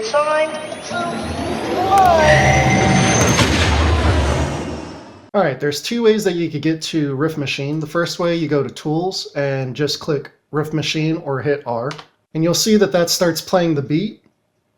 3, 2, 1. Alright, there's two ways that you could get to Riff Machine. The first way, you go to Tools and just click Riff Machine or hit R. And you'll see that that starts playing the beat,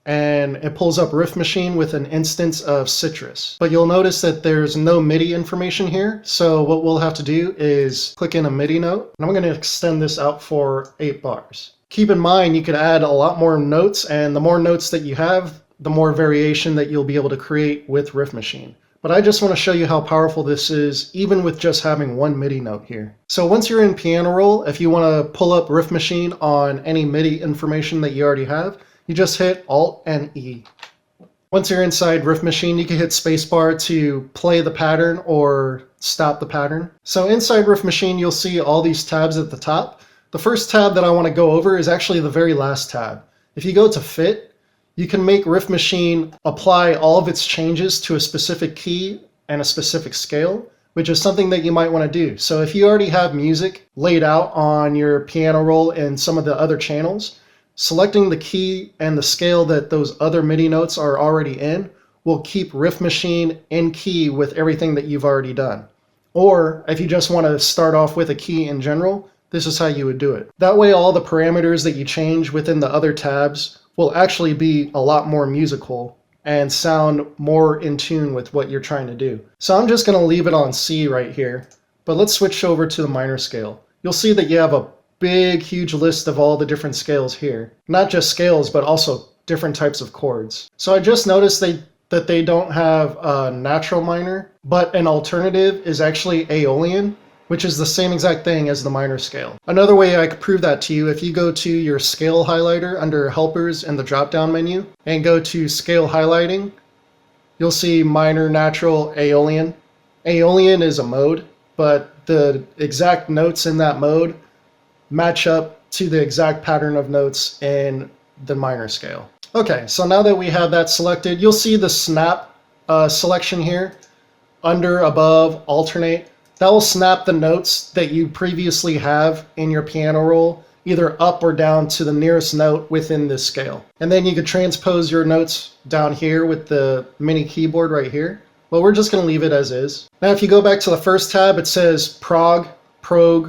and it pulls up Riff Machine with an instance of Citrus. But you'll notice that there's no MIDI information here, so what we'll have to do is click in a MIDI note, and I'm going to extend this out for 8 bars. Keep in mind you could add a lot more notes, and the more notes that you have, the more variation that you'll be able to create with Riff Machine. But I just want to show you how powerful this is, even with just having one MIDI note here. So once you're in piano roll, if you want to pull up Riff Machine on any MIDI information that you already have, you just hit Alt and E. Once you're inside Riff Machine, you can hit spacebar to play the pattern or stop the pattern. So inside Riff Machine, you'll see all these tabs at the top. The first tab that I want to go over is actually the very last tab. If you go to Fit, you can make Riff Machine apply all of its changes to a specific key and a specific scale, which is something that you might want to do. So if you already have music laid out on your piano roll and some of the other channels, selecting the key and the scale that those other MIDI notes are already in will keep Riff Machine in key with everything that you've already done. Or if you just want to start off with a key in general, this is how you would do it. That way all the parameters that you change within the other tabs will actually be a lot more musical and sound more in tune with what you're trying to do. So I'm just going to leave it on C right here, but let's switch over to the minor scale. You'll see that you have a big, huge list of all the different scales here. Not just scales, but also different types of chords. So I just noticed that they don't have a natural minor, but an alternative is actually Aeolian, which is the same exact thing as the minor scale. Another way I could prove that to you, if you go to your scale highlighter under helpers in the drop-down menu and go to scale highlighting, you'll see minor, natural, Aeolian. Aeolian is a mode, but the exact notes in that mode match up to the exact pattern of notes in the minor scale. Okay, so now that we have that selected, you'll see the snap selection here, under, above, alternate. That will snap the notes that you previously have in your piano roll, either up or down to the nearest note within this scale. And then you could transpose your notes down here with the mini keyboard right here. Well, we're just going to leave it as is. Now, if you go back to the first tab, it says prog,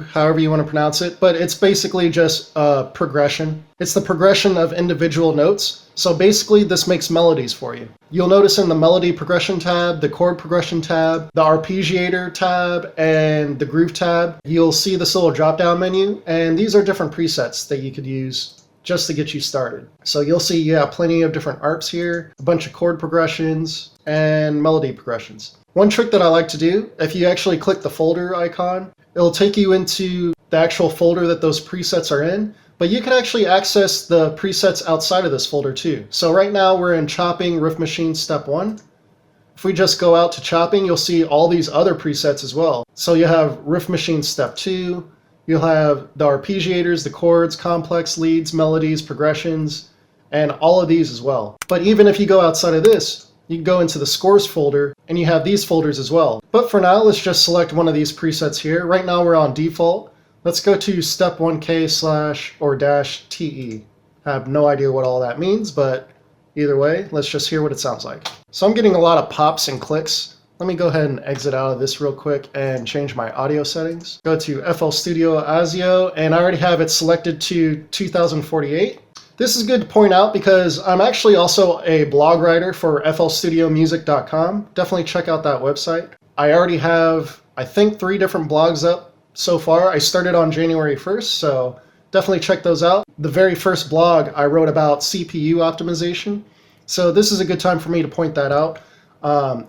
however you want to pronounce it, but it's basically just a progression. It's the progression of individual notes. So basically this makes melodies for you. You'll notice in the melody progression tab, the chord progression tab, the arpeggiator tab, and the groove tab, you'll see this little drop down menu, and these are different presets that you could use just to get you started. So you'll see, yeah, plenty of different arps here, a bunch of chord progressions, and melody progressions. One trick that I like to do, if you actually click the folder icon, it'll take you into the actual folder that those presets are in, but you can actually access the presets outside of this folder too. So right now we're in Chopping Riff Machine Step 1. If we just go out to Chopping, you'll see all these other presets as well. So you have Riff Machine Step 2, you'll have the arpeggiators, the chords, complex leads, melodies, progressions, and all of these as well. But even if you go outside of this, you can go into the Scores folder, and you have these folders as well. But for now, let's just select one of these presets here. Right now we're on default. Let's go to step 1K/ or -TE. I have no idea what all that means, but either way, let's just hear what it sounds like. So I'm getting a lot of pops and clicks. Let me go ahead and exit out of this real quick and change my audio settings. Go to FL Studio ASIO, and I already have it selected to 2048. This is good to point out because I'm actually also a blog writer for flstudiomusic.com. Definitely check out that website. I already have, I think, 3 different blogs up so far. I started on January 1st, so definitely check those out. The very first blog I wrote about CPU optimization, so this is a good time for me to point that out.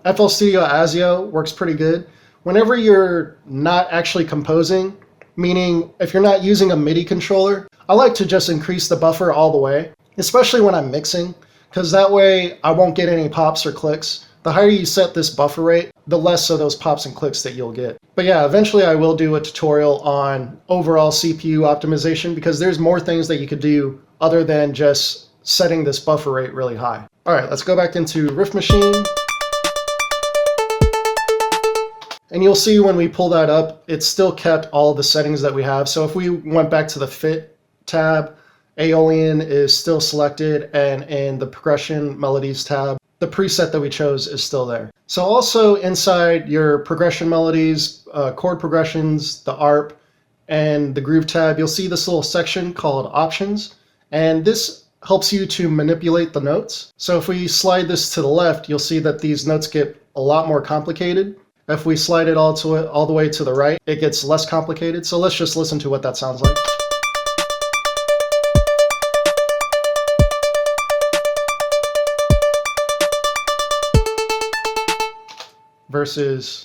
FL Studio ASIO works pretty good. Whenever you're not actually composing, meaning if you're not using a MIDI controller, I like to just increase the buffer all the way, especially when I'm mixing, because that way I won't get any pops or clicks. The higher you set this buffer rate, the less of those pops and clicks that you'll get. But yeah, eventually I will do a tutorial on overall CPU optimization because there's more things that you could do other than just setting this buffer rate really high. All right, let's go back into Riff Machine. And you'll see when we pull that up, it's still kept all the settings that we have. So if we went back to the Fit tab Aeolian is still selected, and in the progression melodies tab, the preset that we chose is still there. So also inside your progression melodies, chord progressions, the ARP, and the groove tab, you'll see this little section called options, and this helps you to manipulate the notes. So if we slide this to the left, you'll see that these notes get a lot more complicated. If we slide it all the way to the right, it gets less complicated. So let's just listen to what that sounds like. Versus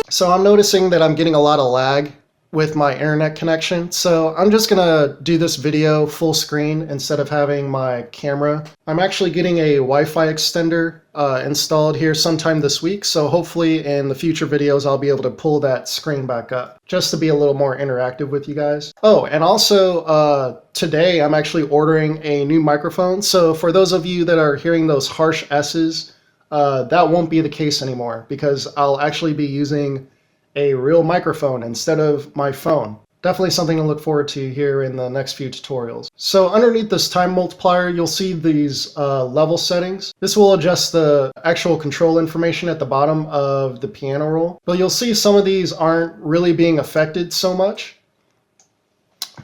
so I'm noticing that I'm getting a lot of lag with my internet connection, so I'm just gonna do this video full screen instead of having my camera. I'm actually getting a Wi-Fi extender installed here sometime this week, so hopefully in the future videos I'll be able to pull that screen back up just to be a little more interactive with you guys. Oh, and also today I'm actually ordering a new microphone, so for those of you that are hearing those harsh S's, that won't be the case anymore because I'll actually be using a real microphone instead of my phone. Definitely something to look forward to here in the next few tutorials. So underneath this time multiplier, you'll see these level settings. This will adjust the actual control information at the bottom of the piano roll, but you'll see some of these aren't really being affected so much.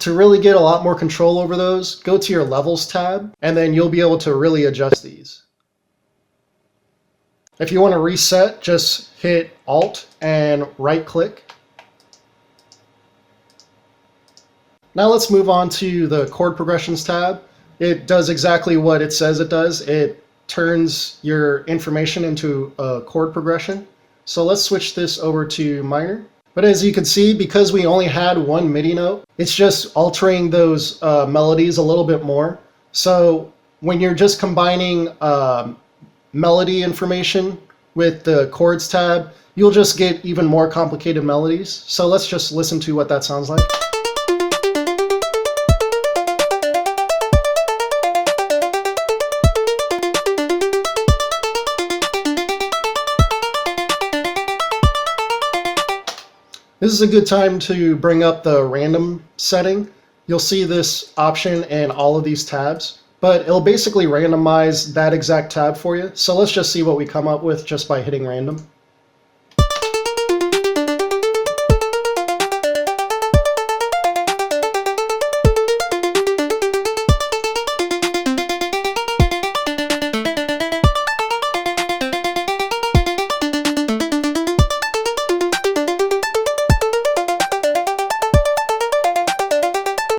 To really get a lot more control over those, go to your levels tab, and then you'll be able to really adjust these. If you want to reset, just hit Alt and right click. Now let's move on to the chord progressions tab. It does exactly what it says it does. It turns your information into a chord progression. So let's switch this over to minor. But as you can see, because we only had one MIDI note, it's just altering those melodies a little bit more. So when you're just combining melody information with the chords tab, you'll just get even more complicated melodies. So let's just listen to what that sounds like. This is a good time to bring up the random setting. You'll see this option in all of these tabs, but it'll basically randomize that exact tab for you. So let's just see what we come up with just by hitting random.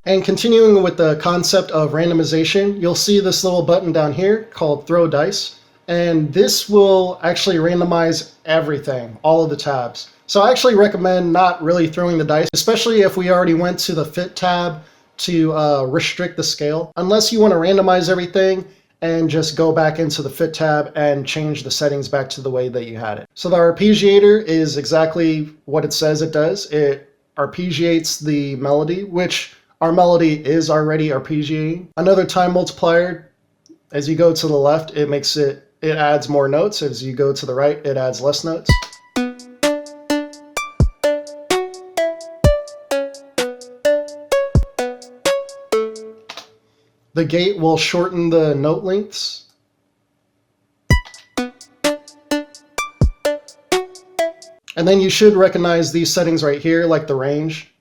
And continuing with the concept of randomization, you'll see this little button down here called Throw Dice. And this will actually randomize everything, all of the tabs. So I actually recommend not really throwing the dice, especially if we already went to the Fit tab to restrict the scale. Unless you want to randomize everything and just go back into the Fit tab and change the settings back to the way that you had it. So the arpeggiator is exactly what it says it does. It arpeggiates the melody, which our melody is already arpeggiating. Another time multiplier, as you go to the left, it adds more notes. As you go to the right, it adds less notes. The gate will shorten the note lengths. And then you should recognize these settings right here, like the range.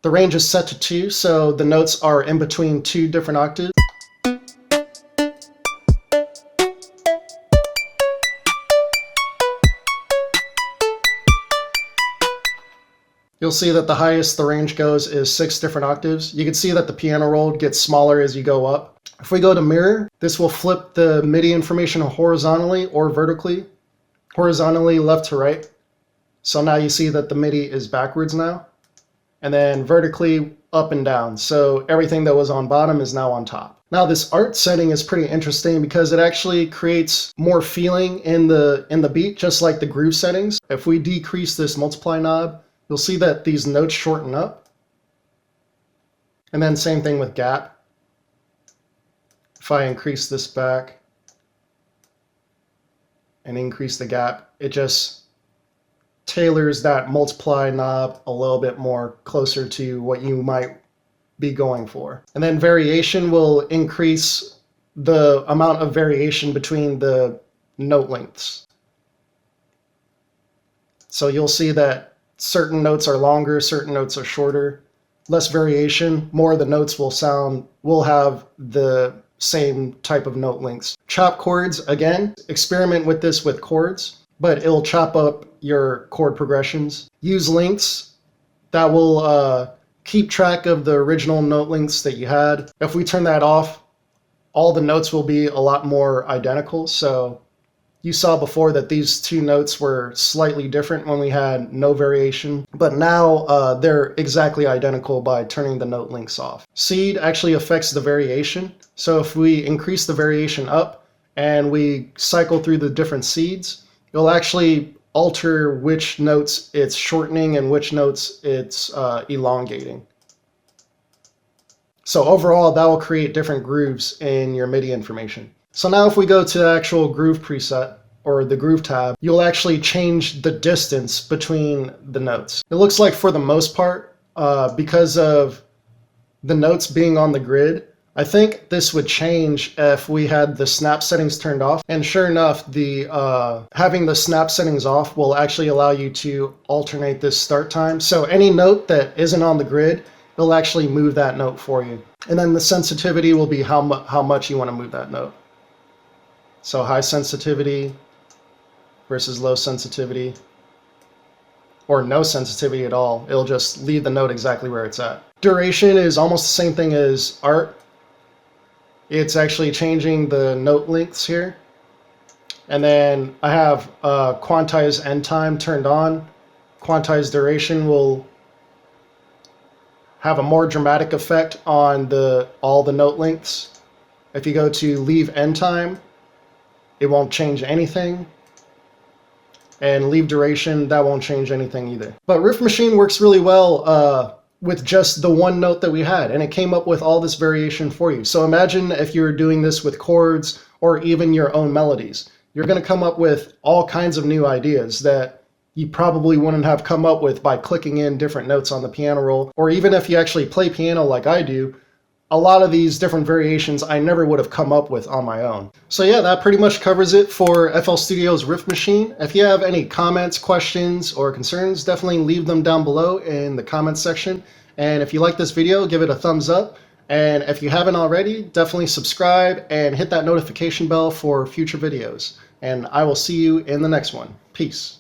The range is set to 2, so the notes are in between 2 different octaves. You'll see that the highest the range goes is 6 different octaves. You can see that the piano roll gets smaller as you go up. If we go to mirror, this will flip the MIDI information horizontally or vertically. Horizontally left to right. So now you see that the MIDI is backwards now. And then vertically up and down. So everything that was on bottom is now on top. Now this art setting is pretty interesting because it actually creates more feeling in the beat, just like the groove settings. If we decrease this multiply knob, you'll see that these notes shorten up. And then same thing with gap. If I increase this back and increase the gap. It just tailors that multiply knob a little bit more closer to what you might be going for. And then variation will increase the amount of variation between the note lengths. So you'll see that certain notes are longer, certain notes are shorter. Less variation, more of the notes will have the same type of note lengths. Chop chords, again, experiment with this with chords, but it'll chop up your chord progressions. Use lengths that will keep track of the original note lengths that you had. If we turn that off, all the notes will be a lot more identical. So you saw before that these two notes were slightly different when we had no variation, but now they're exactly identical by turning the note lengths off. Seed actually affects the variation. So if we increase the variation up and we cycle through the different seeds, it'll actually alter which notes it's shortening and which notes it's elongating. So overall, that will create different grooves in your MIDI information. So now if we go to the actual groove preset, or the groove tab, you'll actually change the distance between the notes. It looks like for the most part, because of the notes being on the grid, I think this would change if we had the snap settings turned off. And sure enough, having the snap settings off will actually allow you to alternate this start time. So any note that isn't on the grid, it'll actually move that note for you. And then the sensitivity will be how much you want to move that note. So high sensitivity versus low sensitivity, or no sensitivity at all. It'll just leave the note exactly where it's at. Duration is almost the same thing as art. It's actually changing the note lengths here. And then I have quantize end time turned on. Quantize duration will have a more dramatic effect on all the note lengths. If you go to leave end time, it won't change anything. And leave duration, that won't change anything either. But Riff Machine works really well with just the one note that we had, and it came up with all this variation for you. So imagine if you were doing this with chords or even your own melodies. You're going to come up with all kinds of new ideas that you probably wouldn't have come up with by clicking in different notes on the piano roll, or even if you actually play piano like I do. A lot of these different variations I never would have come up with on my own. So yeah, that pretty much covers it for FL Studio's Riff Machine. If you have any comments, questions, or concerns, definitely leave them down below in the comments section. And if you like this video, give it a thumbs up. And if you haven't already, definitely subscribe and hit that notification bell for future videos. And I will see you in the next one. Peace.